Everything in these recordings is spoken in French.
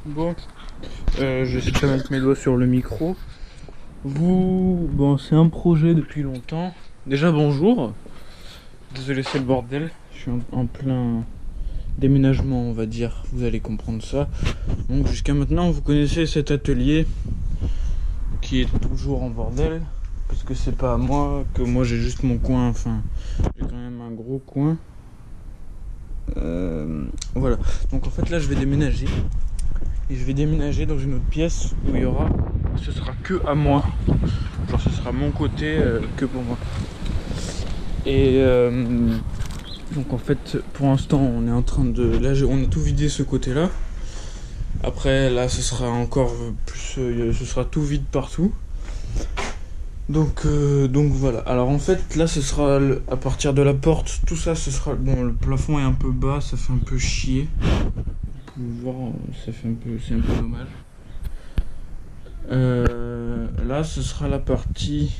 Bon, je vais essayer de pas mettre mes doigts sur le micro. Bon, c'est un projet depuis longtemps. Déjà bonjour. Désolé, c'est le bordel. Je suis en plein déménagement, on va dire. Vous allez comprendre ça. Donc jusqu'à maintenant, vous connaissez cet atelier qui est toujours en bordel, parce que c'est pas à moi, que moi j'ai juste mon coin. Enfin, j'ai quand même un gros coin. Voilà. Donc en fait là, je vais déménager. Et je vais déménager dans une autre pièce où il y aura, ce sera que à moi, genre ce sera mon côté que pour moi. Et donc en fait pour l'instant on est en train de, là on a tout vidé ce côté là. Après là ce sera encore plus, ce sera tout vide partout. Donc voilà. Alors en fait là ce sera à partir de la porte, tout ça ce sera, bon le plafond est un peu bas, ça fait un peu chier. Voir, ça fait c'est un peu dommage. Là ce sera la partie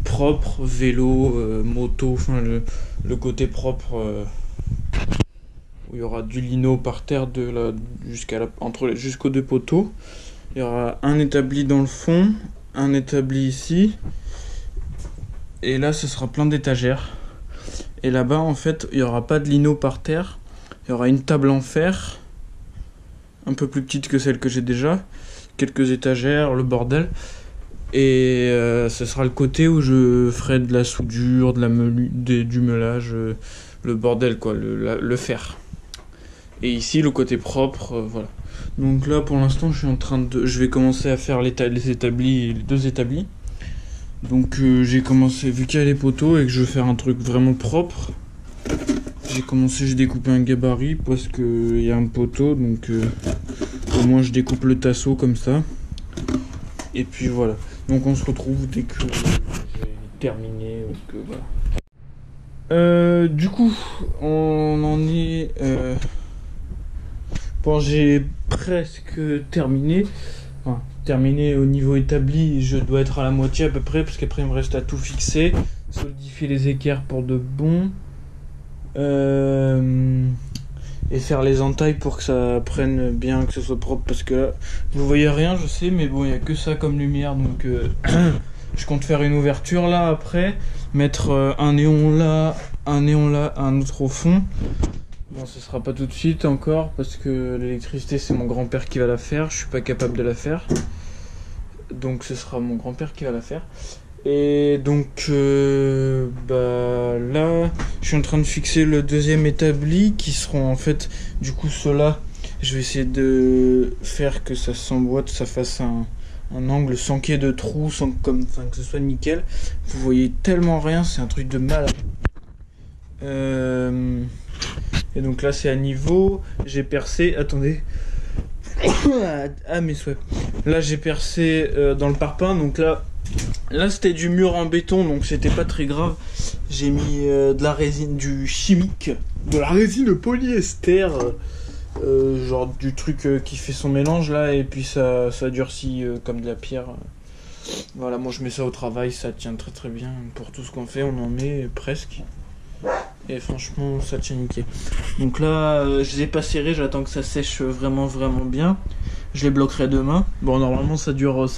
propre, vélo, moto, enfin le côté propre, où il y aura du lino par terre jusqu'aux deux poteaux. Il y aura un établi dans le fond, un établi ici, et là ce sera plein d'étagères. Et là-bas en fait il n'y aura pas de lino par terre. Il y aura une table en fer, un peu plus petite que celle que j'ai déjà, quelques étagères, le bordel. Et ce sera le côté où je ferai de la soudure, du meulage, le bordel quoi, le fer. Et ici le côté propre, voilà. Donc là pour l'instant je vais commencer à faire les deux établis. Donc j'ai commencé, vu qu'il y a les poteaux et que je veux faire un truc vraiment propre. J'ai découpé un gabarit parce que y a un poteau, donc au moins je découpe le tasseau comme ça. Et puis voilà. Donc on se retrouve dès que j'ai terminé. Voilà. Du coup, on en est. Bon, j'ai presque terminé. Enfin, terminé au niveau établi. Je dois être à la moitié à peu près, parce qu'après il me reste à tout fixer, solidifier les équerres pour de bon. Et faire les entailles pour que ça prenne bien, que ce soit propre, parce que là, vous voyez rien je sais, mais bon il n'y a que ça comme lumière, donc je compte faire une ouverture là après, mettre un néon là, un autre au fond. Bon, ce sera pas tout de suite encore parce que l'électricité c'est mon grand-père qui va la faire, je suis pas capable de la faire, donc ce sera mon grand-père qui va la faire. Et donc là je suis en train de fixer le deuxième établi, qui seront en fait du coup ceux-là. Je vais essayer de faire que ça s'emboîte, ça fasse un angle sans qu'il y ait de trous, que ce soit nickel. Vous voyez tellement rien, c'est un truc de malade. Et donc là c'est à niveau, j'ai percé, attendez. Ah mes souhaits. Là j'ai percé dans le parpaing, donc là c'était du mur en béton, donc c'était pas très grave. J'ai mis de la résine, du chimique, de la résine polyester, genre du truc qui fait son mélange là, et puis ça durcit comme de la pierre. Voilà, moi je mets ça au travail, ça tient très très bien pour tout ce qu'on fait, on en met presque. Et franchement ça tient nickel. Donc là je les ai pas serrés, j'attends que ça sèche vraiment vraiment bien. Je les bloquerai demain. Bon normalement ça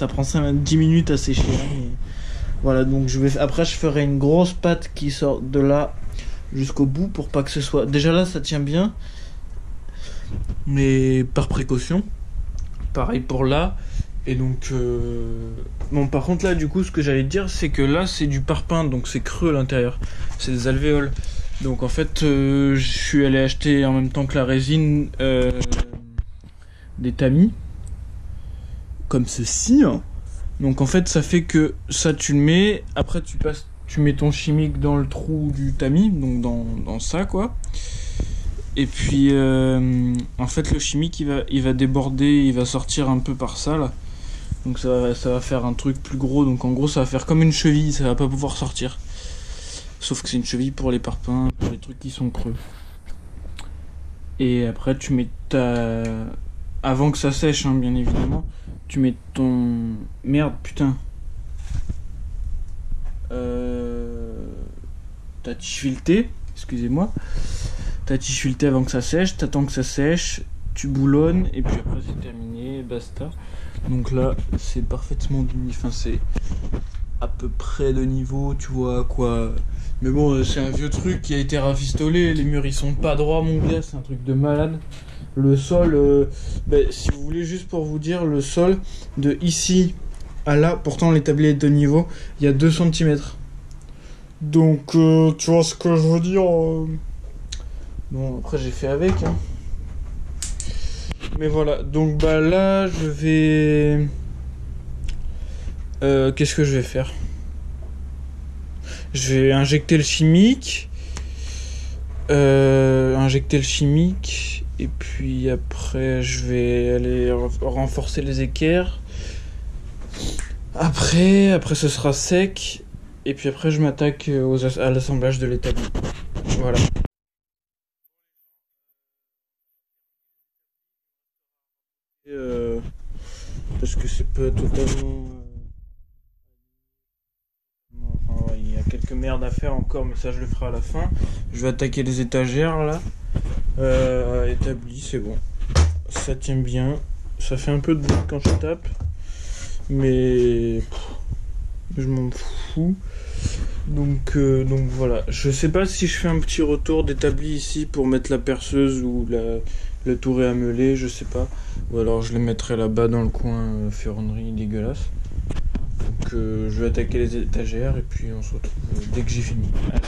prend 10 minutes à sécher. Et voilà, donc après je ferai une grosse pâte qui sort de là jusqu'au bout pour pas que ce soit. Déjà là ça tient bien, mais par précaution. Pareil pour là. Et donc bon par contre là du coup ce que j'allais te dire c'est que là c'est du parpaing, donc c'est creux à l'intérieur. C'est des alvéoles. Donc en fait je suis allé acheter en même temps que la résine des tamis. Comme ceci, hein. Donc en fait ça fait que ça tu le mets, après tu mets ton chimique dans le trou du tamis, donc dans ça quoi. Et puis en fait le chimique il va déborder, il va sortir un peu par ça là. Donc ça va faire un truc plus gros, donc en gros ça va faire comme une cheville, ça va pas pouvoir sortir. Sauf que c'est une cheville pour les parpaings, pour les trucs qui sont creux. Et après tu mets avant que ça sèche hein, bien évidemment. Tu mets ton... Merde, putain. Ta tige filetée. excusez-moi. T'as le thé avant que ça sèche, t'attends que ça sèche, tu boulonnes et puis après c'est terminé, basta. Donc là c'est parfaitement enfin c'est à peu près de niveau, tu vois quoi. Mais bon, c'est un vieux truc qui a été rafistolé, les murs ils sont pas droits mon gars, c'est un truc de malade. Le sol, si vous voulez, juste pour vous dire, le sol de ici à là, pourtant l'établi est de niveau, il y a 2 cm. Donc tu vois ce que je veux dire. Bon, après j'ai fait avec, hein. Mais voilà, donc bah là je vais... qu'est-ce que je vais faire? Je vais injecter le chimique. Et puis après je vais aller renforcer les équerres. Après ce sera sec. Et puis après je m'attaque à l'assemblage de l'établi. Voilà. Parce que c'est pas totalement... Enfin, ouais, il y a quelques merdes à faire encore, mais ça je le ferai à la fin. Je vais attaquer les étagères là. Établi, c'est bon. Ça tient bien. Ça fait un peu de bruit quand je tape. Mais je m'en fous. Donc voilà. Je sais pas si je fais un petit retour d'établi ici pour mettre la perceuse ou le tour à meuler, je sais pas. Ou alors je les mettrai là-bas dans le coin ferronnerie dégueulasse. Donc je vais attaquer les étagères et puis on se retrouve dès que j'ai fini. Allez.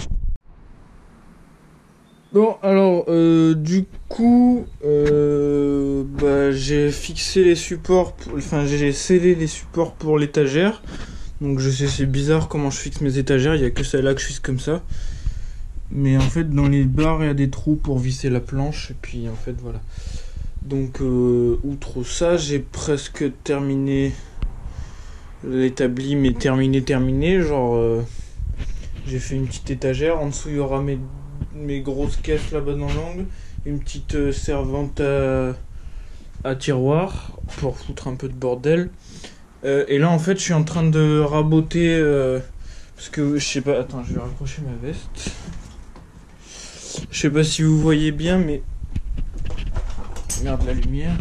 Bon alors du coup j'ai fixé les supports, j'ai scellé les supports pour l'étagère. Donc je sais c'est bizarre comment je fixe mes étagères, il n'y a que celle-là que je fixe comme ça. Mais en fait dans les barres il y a des trous pour visser la planche et puis en fait voilà. Donc outre ça j'ai presque terminé l'établi, mais terminé, genre j'ai fait une petite étagère, en dessous il y aura mes grosses caisses là-bas dans l'angle, une petite servante à tiroir pour foutre un peu de bordel. Et là en fait je suis en train de raboter parce que je sais pas, attends je vais raccrocher ma veste. Je sais pas si vous voyez bien mais merde la lumière.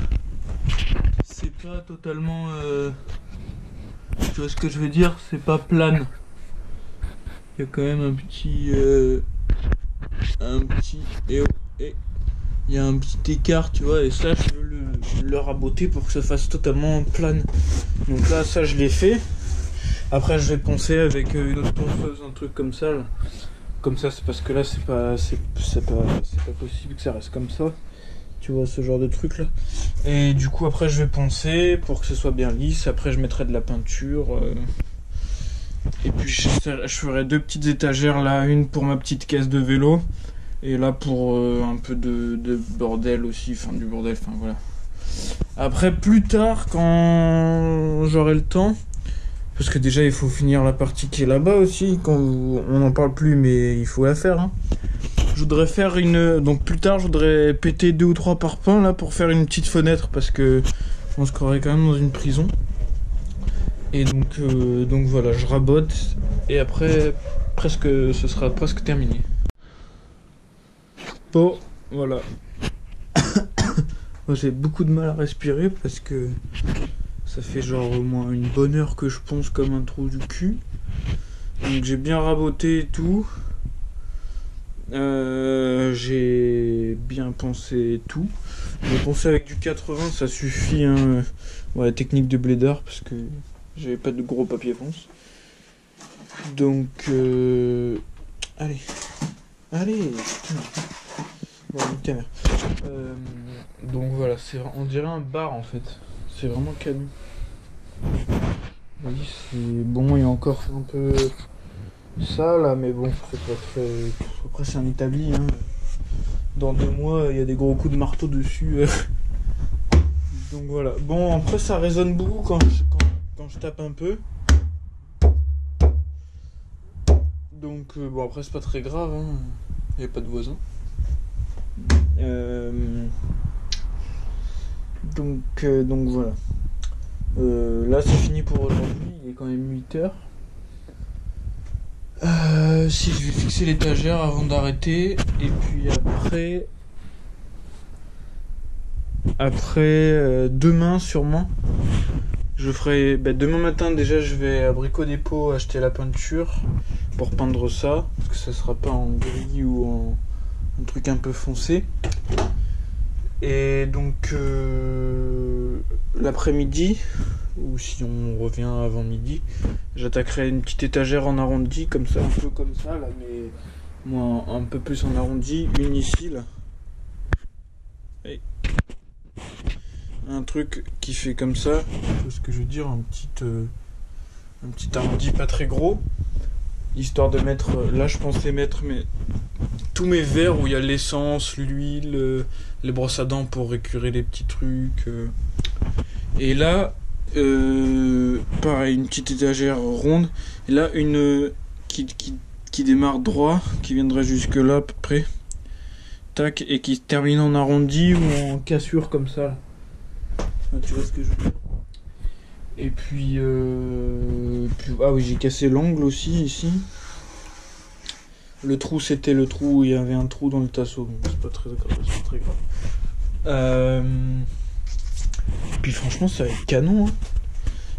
C'est pas totalement tu vois ce que je veux dire, c'est pas plane. Il y a quand même un petit il y a un petit écart, tu vois, et ça je veux le raboter pour que ça fasse totalement plane. Donc là ça je l'ai fait. Après je vais poncer avec une autre ponceuse, un truc comme ça là. Comme ça c'est parce que là c'est pas possible que ça reste comme ça. Tu vois ce genre de truc là. Et du coup après je vais poncer pour que ce soit bien lisse. Après je mettrai de la peinture. Et puis je ferai 2 petites étagères là, une pour ma petite caisse de vélo. Et là pour un peu de bordel aussi, enfin du bordel, enfin voilà. Après plus tard quand j'aurai le temps, parce que déjà il faut finir la partie qui est là-bas aussi, quand on n'en parle plus mais il faut la faire, hein. Je voudrais faire donc plus tard je voudrais péter 2 ou 3 parpaings là pour faire une petite fenêtre parce que on se croirait quand même dans une prison. Et donc voilà, je rabote et après ce sera presque terminé. Bon, voilà. Moi, j'ai beaucoup de mal à respirer parce que ça fait genre au moins une bonne heure que je ponce comme un trou du cul. Donc j'ai bien raboté et tout. J'ai bien poncé tout. J'ai poncé avec du 80, ça suffit, hein. Ouais, technique de blédard parce que j'avais pas de gros papier ponce. Donc allez, putain. Bon, ta mère. Donc voilà, on dirait un bar en fait. C'est vraiment canon. Oui, c'est bon, il y a encore un peu ça là, mais bon, c'est pas très. Après, c'est un établi, hein. Dans 2 mois, il y a des gros coups de marteau dessus. Donc voilà. Bon, après, ça résonne beaucoup quand je tape un peu. Donc, bon, après, c'est pas très grave, hein. Il n'y a pas de voisins. Donc voilà. Là c'est fini pour aujourd'hui, il est quand même 8h. si je vais fixer l'étagère avant d'arrêter. Et puis après demain sûrement. Je ferai demain matin déjà, je vais à Brico Dépôt acheter la peinture pour peindre ça, parce que ça sera pas en gris ou en un truc un peu foncé. Et donc l'après-midi, ou si on revient avant midi, j'attaquerai une petite étagère en arrondi, comme ça, un peu comme ça là, mais moi un peu plus en arrondi, une ici là. Et un truc qui fait comme ça, ce que je veux dire, un petit arrondi pas très gros, histoire de mettre, là je pensais mettre tous mes verres où il y a l'essence, l'huile, les brosses à dents pour récurer les petits trucs, et là pareil, une petite étagère ronde, et là une qui démarre droit, qui viendrait jusque là à peu près, tac, et qui se termine en arrondi ou en cassure comme ça là. Tu vois ce que je veux dire. Et puis, ah oui, j'ai cassé l'angle aussi ici. Le trou, c'était le trou où il y avait un trou dans le tasseau. Donc c'est pas très grave, c'est pas très grave. Puis franchement, ça va être canon. Hein.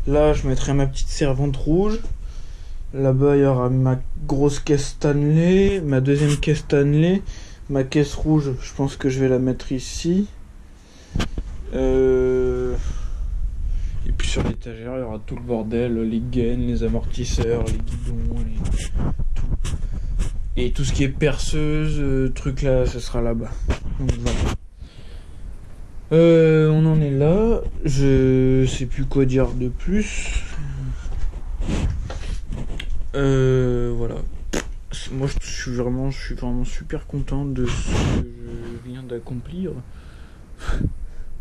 Là, je mettrai ma petite servante rouge. Là-bas, il y aura ma grosse caisse Stanley, ma deuxième caisse Stanley, ma caisse rouge. Je pense que je vais la mettre ici. Et puis sur l'étagère, il y aura tout le bordel, les gaines, les amortisseurs, les guidons, tout. Et tout ce qui est perceuse, truc là, ce sera là-bas. Donc voilà. On en est là. Je sais plus quoi dire de plus. Voilà. Moi, je suis vraiment super content de ce que je viens d'accomplir.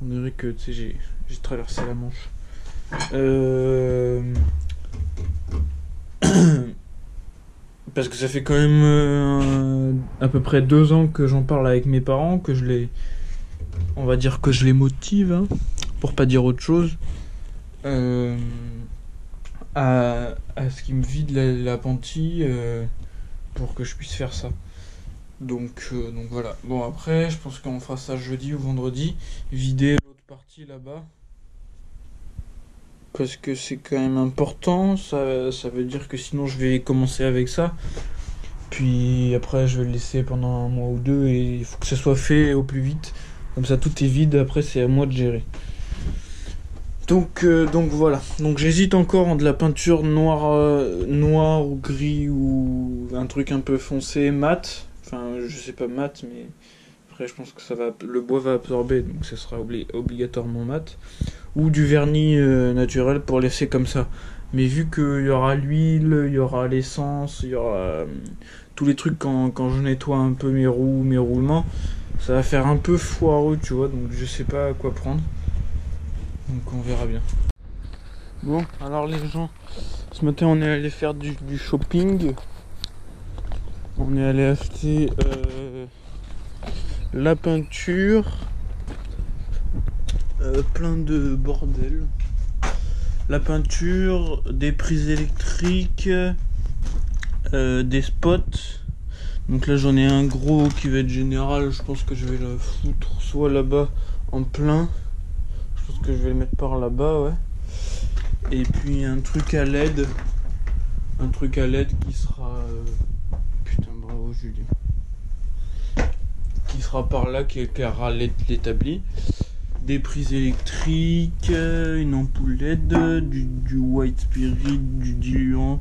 On dirait que tu sais, j'ai traversé la Manche. Parce que ça fait quand même à peu près 2 ans que j'en parle avec mes parents, on va dire que je les motive, hein, pour pas dire autre chose, à ce qu'ils me vident l'appentis pour que je puisse faire ça. Donc voilà. Bon, après, je pense qu'on fera ça jeudi ou vendredi. Vider l'autre partie là-bas. Parce que c'est quand même important. Ça veut dire que sinon je vais commencer avec ça. Puis après, je vais le laisser pendant 1 mois ou 2. Et il faut que ça soit fait au plus vite. Comme ça, tout est vide. Après, c'est à moi de gérer. Donc voilà. Donc j'hésite encore entre de la peinture noire ou gris ou un truc un peu foncé, mat. Enfin, je sais pas mat, mais après je pense que le bois va absorber, donc ça sera obligatoirement mat. Ou du vernis naturel pour laisser comme ça. Mais vu qu'il y aura l'huile, il y aura l'essence, il y aura tous les trucs quand je nettoie un peu mes roues, mes roulements, ça va faire un peu foireux, tu vois, donc je sais pas quoi prendre. Donc on verra bien. Bon, alors les gens, ce matin on est allé faire du shopping. On est allé acheter la peinture, plein de bordel. La peinture, des prises électriques, des spots. Donc là j'en ai un gros qui va être général. Je pense que je vais le foutre soit là-bas en plein. Je pense que je vais le mettre par là-bas, ouais. Et puis un truc à LED. Un truc à LED qui sera... Putain, bravo Julien. Qui sera par là, qui éclairera l'établi. Des prises électriques, une ampoule LED, du white spirit, du diluant,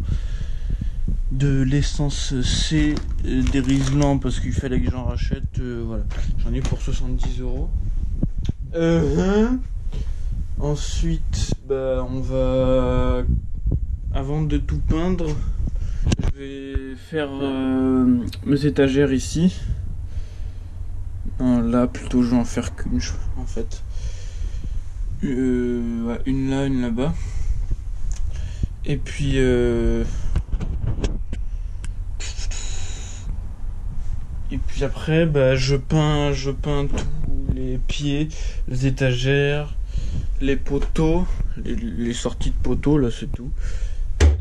de l'essence C, des riselants parce qu'il fallait que j'en rachète. Voilà, j'en ai pour 70 €. Ensuite, on va, avant de tout peindre, je vais faire mes étagères ici. Non, là plutôt je vais en faire qu'une en fait. Ouais, une là, une là-bas. Et puis après je peins tous les pieds, les étagères, les poteaux, les sorties de poteaux, là c'est tout.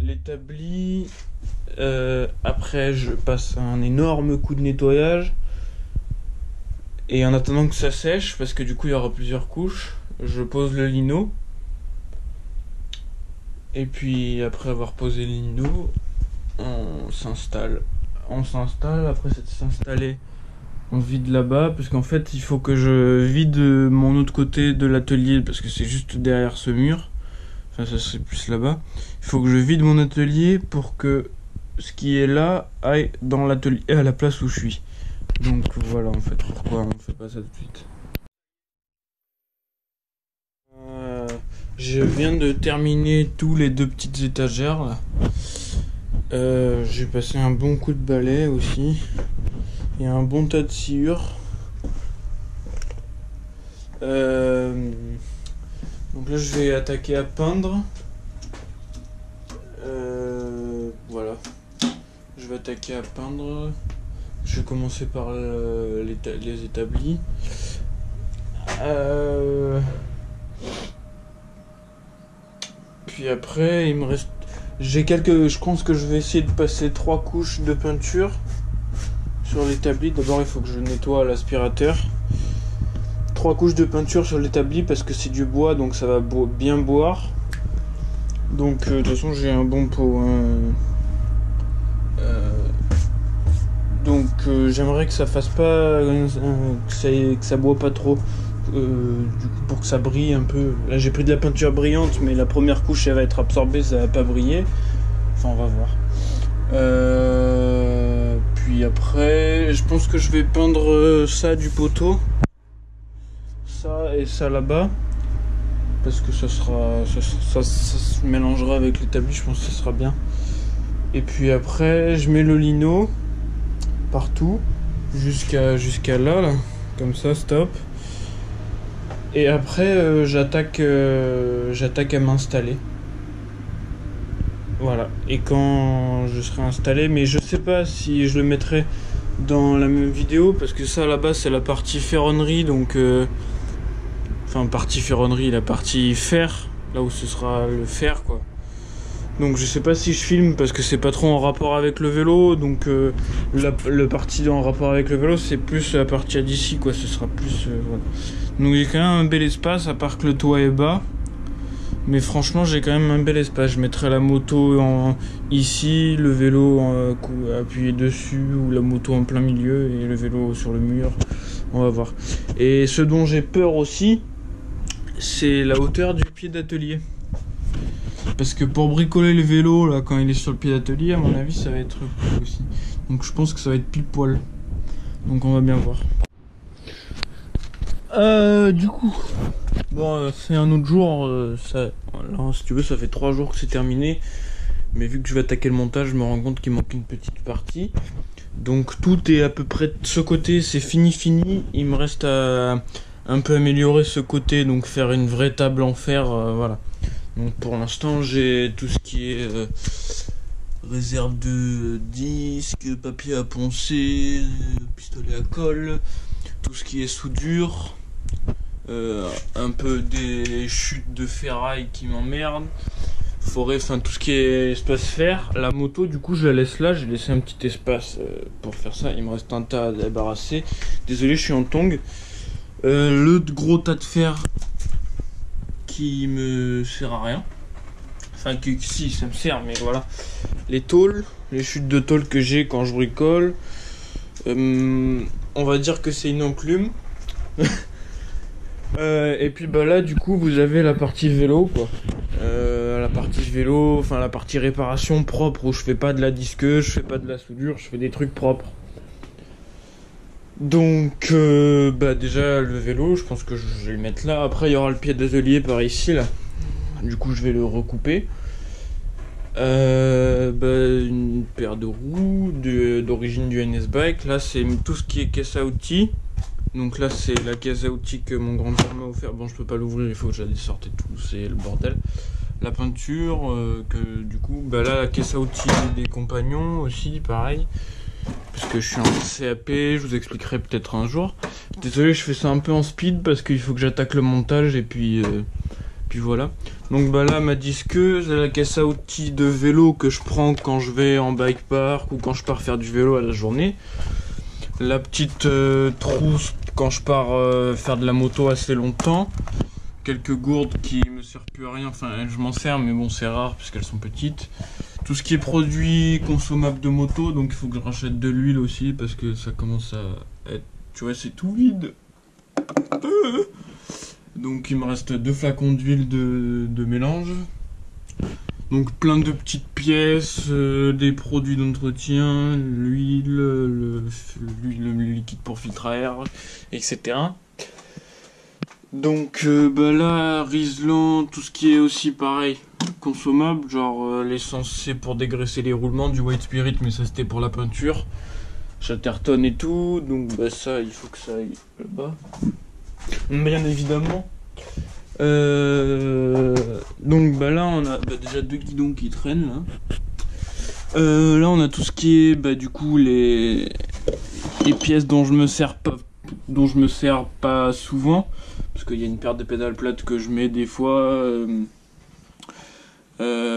L'établi, Après, je passe un énorme coup de nettoyage. Et en attendant que ça sèche, parce que du coup il y aura plusieurs couches, je pose le lino. Et puis après avoir posé le lino, on s'installe. Après c'est de s'installer, on vide là-bas, parce qu'en fait il faut que je vide mon autre côté de l'atelier, parce que c'est juste derrière ce mur. Enfin ça serait plus là-bas. Il faut que je vide mon atelier pour que ce qui est là aille dans l'atelier à la place où je suis. Donc voilà en fait pourquoi on fait pas ça tout de suite. Je viens de terminer tous les deux petites étagères là. J'ai passé un bon coup de balai aussi. Il y a un bon tas de sciure. Donc là je vais attaquer à peindre. Voilà. Je vais attaquer à peindre. Je vais commencer par les établis. Puis après, il me reste. Je pense que je vais essayer de passer 3 couches de peinture sur l'établi. D'abord, il faut que je nettoie l'aspirateur. 3 couches de peinture sur l'établi parce que c'est du bois, donc ça va bien boire. Donc, de toute façon, j'ai un bon pot. Donc j'aimerais que ça fasse pas que ça boit pas trop, du coup pour que ça brille un peu. Là j'ai pris de la peinture brillante, mais la première couche elle va être absorbée, ça va pas briller. Enfin on va voir. Puis après je pense que je vais peindre ça du poteau, ça et ça là-bas, parce que ça se mélangera avec l'établi, je pense que ça sera bien. Et puis après je mets le lino partout jusqu'à là, comme ça, stop. Et après j'attaque à m'installer. Voilà. Et quand je serai installé, mais je sais pas si je le mettrai dans la même vidéo, parce que ça là-bas c'est la partie ferronnerie, donc enfin partie ferronnerie, la partie fer, là où ce sera le fer quoi. Donc je sais pas si je filme parce que c'est pas trop en rapport avec le vélo, donc le parti en rapport avec le vélo c'est plus à partir d'ici quoi, ce sera plus voilà. Donc j'ai quand même un bel espace, à part que le toit est bas, mais franchement j'ai quand même un bel espace. Je mettrai la moto ici, le vélo appuyé dessus, ou la moto en plein milieu et le vélo sur le mur, on va voir. Et ce dont j'ai peur aussi, c'est la hauteur du pied d'atelier. Parce que pour bricoler le vélo, là, quand il est sur le pied d'atelier, à mon avis, ça va être cool aussi. Donc je pense que ça va être pile poil. Donc on va bien voir. Du coup, bon, c'est un autre jour. Là, si tu veux, ça fait 3 jours que c'est terminé. Mais vu que je vais attaquer le montage, je me rends compte qu'il manque une petite partie. Donc tout est à peu près de ce côté, c'est fini. Il me reste à un peu améliorer ce côté, donc faire une vraie table en fer, voilà. Donc pour l'instant j'ai tout ce qui est réserve de disques, papier à poncer, pistolet à colle, tout ce qui est soudure, un peu des chutes de ferraille qui m'emmerdent, forêt, enfin tout ce qui est espace fer. La moto du coup je la laisse là, j'ai laissé un petit espace pour faire ça, il me reste un tas à débarrasser. Désolé, je suis en tongs. Le gros tas de fer qui me sert à rien, enfin que si ça me sert, mais voilà, les tôles, les chutes de tôle que j'ai quand je bricole, on va dire que c'est une enclume. Et puis bah là du coup vous avez la partie vélo quoi, la partie vélo, enfin la partie réparation propre, où je fais pas de la disqueuse, je fais pas de la soudure, je fais des trucs propres. Donc bah déjà le vélo, je pense que je vais le mettre là. Après il y aura le pied d'atelier par ici là. Du coup je vais le recouper. Une paire de roues d'origine du NS Bike. Là c'est tout ce qui est caisse à outils. Donc là c'est la caisse à outils que mon grand-père m'a offert. Bon je peux pas l'ouvrir, il faut que je la sorte et tout, c'est le bordel. La peinture, que du coup bah là la caisse à outils des compagnons aussi pareil. Parce que je suis en CAP, je vous expliquerai peut-être un jour. Désolé, je fais ça un peu en speed parce qu'il faut que j'attaque le montage et puis Puis voilà. Donc bah là ma disqueuse, la caisse à outils de vélo que je prends quand je vais en bike park ou quand je pars faire du vélo à la journée. La petite trousse quand je pars faire de la moto assez longtemps. Quelques gourdes qui me servent plus à rien, enfin je m'en sers mais bon c'est rare puisqu'elles sont petites. Tout ce qui est produit consommable de moto, donc il faut que je rachète de l'huile aussi parce que ça commence à être, tu vois, c'est tout vide. Donc il me reste 2 flacons d'huile de mélange. Donc plein de petites pièces, des produits d'entretien, l'huile, le liquide pour filtre à air, etc. Donc bah là, Riesland, tout ce qui est aussi pareil, consommable, genre l'essence c'est pour dégraisser les roulements, du white spirit mais ça c'était pour la peinture, Chatterton et tout, donc bah ça il faut que ça aille là-bas, bien évidemment. Donc bah là on a déjà 2 guidons qui traînent là. Là on a tout ce qui est bah du coup les pièces dont je me sers pas souvent parce qu'il y a une paire de pédales plates que je mets des fois.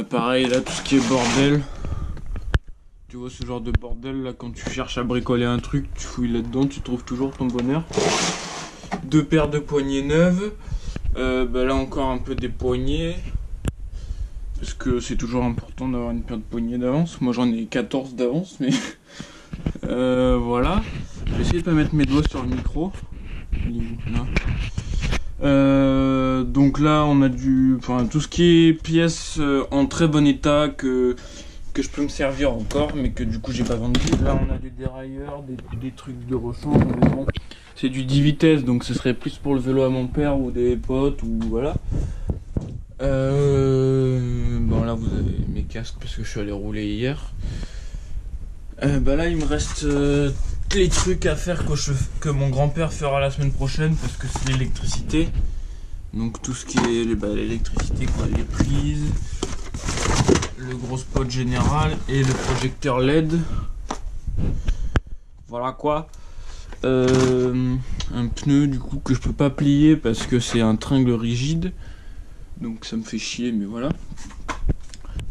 Pareil là tout ce qui est bordel. Tu vois ce genre de bordel là, quand tu cherches à bricoler un truc, tu fouilles là-dedans, tu trouves toujours ton bonheur. 2 paires de poignées neuves. Bah là encore un peu des poignées. Parce que c'est toujours important d'avoir une paire de poignées d'avance. Moi j'en ai 14 d'avance mais voilà. Je vais essayer de pas mettre mes doigts sur le micro. Là. Donc là on a tout ce qui est pièces en très bon état que je peux me servir encore mais que du coup j'ai pas vendu. Là on a des dérailleurs, des trucs de rechange, mais bon, c'est du 10 vitesses donc ce serait plus pour le vélo à mon père ou des potes ou voilà. Bon là vous avez mes casques parce que je suis allé rouler hier. Bah là il me reste les trucs à faire que mon grand-père fera la semaine prochaine parce que c'est l'électricité. Donc tout ce qui est l'électricité quoi, les prises, le gros spot général et le projecteur LED. Voilà quoi. Un pneu du coup que je peux pas plier parce que c'est un tringle rigide. Donc ça me fait chier mais voilà.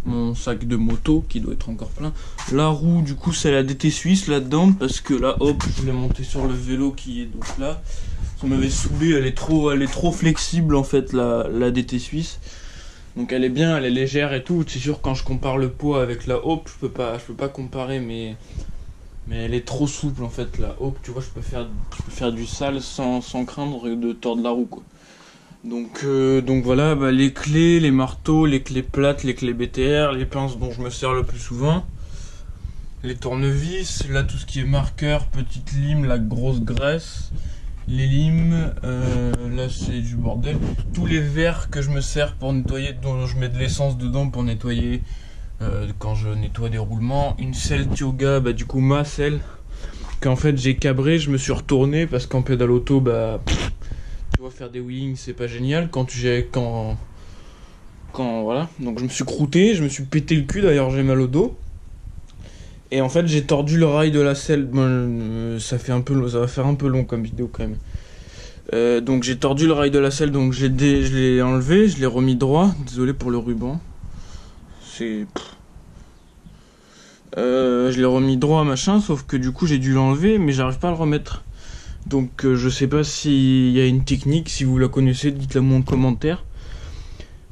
Mon sac de moto qui doit être encore plein. La roue du coup c'est la DT Suisse là-dedans parce que là hop je voulais monter sur le vélo qui est donc là. Ça m'avait saoulé, elle est trop flexible en fait la DT Suisse. Donc elle est bien, elle est légère et tout. C'est sûr quand je compare le poids avec la Hope, je peux pas comparer mais elle est trop souple en fait la Hope, tu vois, je peux faire du sale sans craindre de tordre la roue quoi. Donc voilà, bah, les clés, les marteaux, les clés plates, les clés BTR, les pinces dont je me sers le plus souvent, les tournevis, là tout ce qui est marqueur, petite lime, la grosse graisse, les limes, là c'est du bordel, tous les verres que je me sers pour nettoyer, dont je mets de l'essence dedans pour nettoyer quand je nettoie des roulements, une selle Tioga, bah du coup ma selle, qu'en fait j'ai cabré, je me suis retourné parce qu'en pédale auto, bah... Tu vois, faire des wheelings c'est pas génial quand voilà, donc je me suis croûté, je me suis pété le cul, d'ailleurs j'ai mal au dos et en fait j'ai tordu le rail de la selle. Bon, ça va faire un peu long comme vidéo quand même. Donc j'ai tordu le rail de la selle, donc je l'ai enlevé, je l'ai remis droit, désolé pour le ruban, je l'ai remis droit machin, sauf que du coup j'ai dû l'enlever mais j'arrive pas à le remettre. Donc je sais pas s'il y a une technique, si vous la connaissez, dites-la moi en commentaire.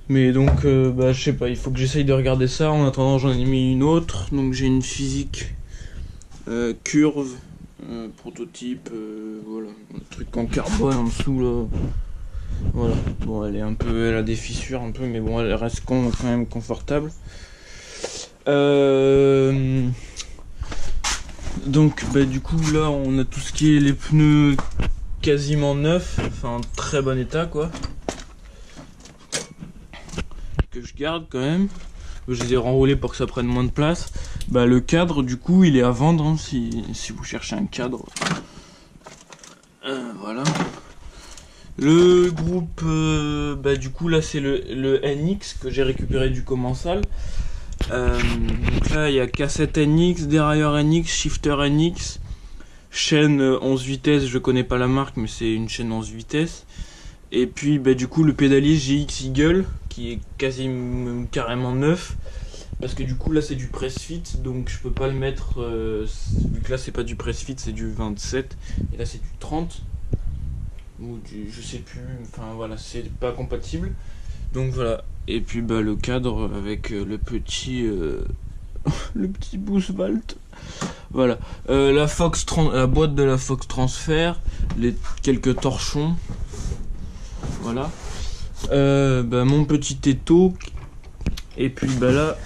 Mais donc bah je sais pas, il faut que j'essaye de regarder ça. En attendant j'en ai mis une autre. Donc j'ai une physique curve, prototype, voilà, un truc en carbone en dessous là. Voilà, bon elle a des fissures un peu, mais bon elle reste quand même confortable. Donc bah du coup là on a tout ce qui est les pneus quasiment neufs, enfin en très bon état quoi, que je garde quand même. Je les ai renroulés pour que ça prenne moins de place. Bah le cadre du coup il est à vendre hein, si vous cherchez un cadre. Voilà. Le groupe bah du coup là c'est le NX que j'ai récupéré du commensal. Donc là il y a cassette NX, dérailleur NX, shifter NX, chaîne 11 vitesses, je connais pas la marque mais c'est une chaîne 11 vitesses, Et puis bah, du coup le pédalier GX Eagle qui est carrément neuf. Parce que du coup là c'est du press fit, donc je peux pas le mettre, vu que là c'est pas du press fit, c'est du 27, et là c'est du 30, ou du je sais plus, enfin voilà, c'est pas compatible. Donc voilà, et puis bah le cadre avec le petit le petit Bushwalt. Voilà, la boîte de la Fox Transfer, quelques torchons. Voilà. Bah, mon petit étau. Et puis bah là,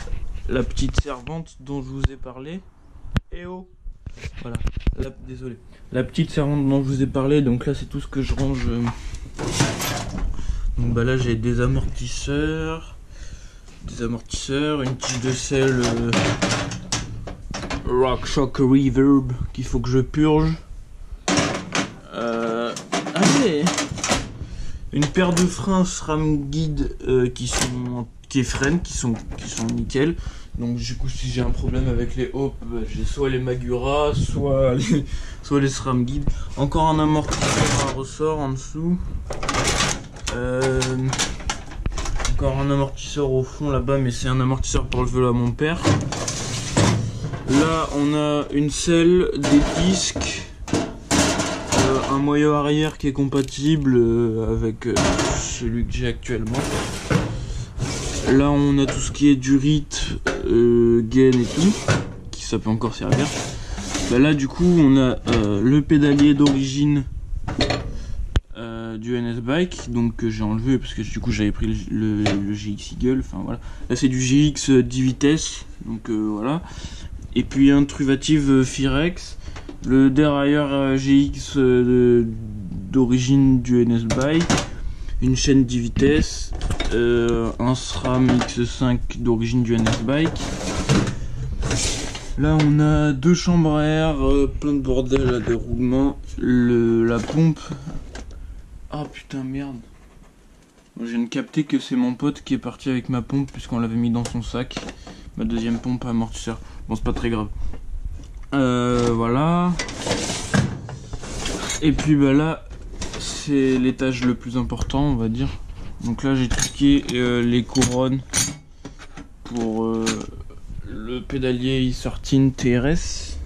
la petite servante dont je vous ai parlé. Eh oh. Voilà. Désolé. La petite servante dont je vous ai parlé. Donc là c'est tout ce que je range. Donc bah là j'ai des amortisseurs. Une tige de sel RockShox Reverb qu'il faut que je purge. Allez, une paire de freins SRAM Guide qui freinent, qui sont nickel. Donc du coup si j'ai un problème avec les hops, j'ai soit les Magura, soit les SRAM Guide. Encore un amortisseur à ressort en dessous. Encore un amortisseur au fond là-bas, mais c'est un amortisseur pour le vélo à mon père. Là on a une selle, des disques, un moyeu arrière qui est compatible avec celui que j'ai actuellement. Là on a tout ce qui est durite, gain et tout, qui ça peut encore servir. Bah là du coup on a le pédalier d'origine du NS Bike, donc que j'ai enlevé parce que du coup j'avais pris le GX Eagle, enfin voilà. Là c'est du GX 10 vitesses, donc voilà. Et puis un Truvative Firex, le dérailleur GX d'origine du NS Bike, une chaîne 10 vitesses, un SRAM X5 d'origine du NS Bike. Là on a deux chambres à air, plein de bordel à déroulement, la pompe. Ah putain merde. Bon, je viens de capter que c'est mon pote qui est parti avec ma pompe puisqu'on l'avait mis dans son sac. Ma deuxième pompe amortisseur. Bon c'est pas très grave. Voilà. Et puis bah là c'est l'étage le plus important on va dire. Donc là j'ai tout ce qui est les couronnes pour le pédalier Isartine TRS.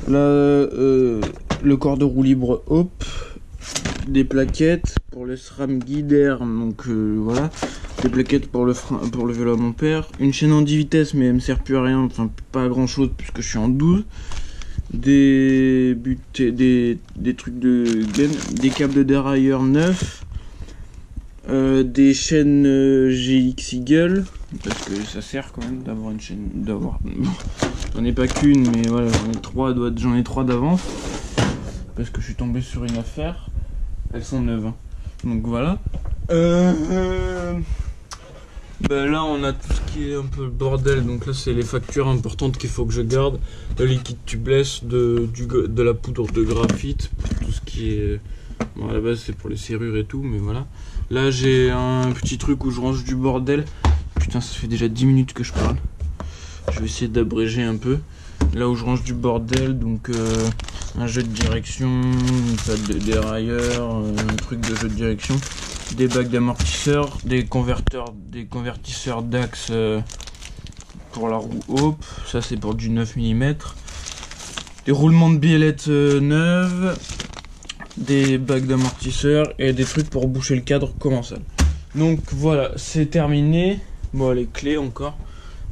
Là le corps de roue libre Hop. Des plaquettes pour le SRAM Guide Air, donc voilà, des plaquettes pour le vélo à mon père, une chaîne en 10 vitesses mais elle me sert plus à rien, enfin pas à grand chose puisque je suis en 12, des trucs de gain, des câbles de dérailleur neufs, des chaînes GX Eagle parce que ça sert quand même d'avoir une chaîne, j'en ai pas qu'une mais voilà j'en ai trois d'avance parce que je suis tombé sur une affaire. Elles sont neuves, hein. Donc voilà. Bah là on a tout ce qui est un peu le bordel. Donc là c'est les factures importantes qu'il faut que je garde. Le liquide tubeless, de la poudre de graphite, tout ce qui est... Bon à la base c'est pour les serrures et tout, mais voilà. Là j'ai un petit truc où je range du bordel. Putain ça fait déjà 10 minutes que je parle. Je vais essayer d'abréger un peu. Là où je range du bordel, donc un jeu de direction, une patte de dérailleur, un truc de jeu de direction, des bacs d'amortisseurs, des convertisseurs d'axe pour la roue Hope, ça c'est pour du 9 mm, des roulements de biellettes neuves, des bacs d'amortisseurs et des trucs pour boucher le cadre commensal. Donc voilà, c'est terminé. Bon les clés encore.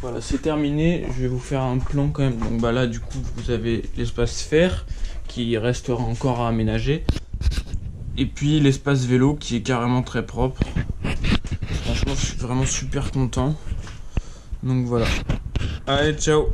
Voilà, c'est terminé. Je vais vous faire un plan quand même. Donc bah là du coup vous avez l'espace fer qui restera encore à aménager. Et puis l'espace vélo qui est carrément très propre. Franchement je suis vraiment super content. Donc voilà. Allez ciao.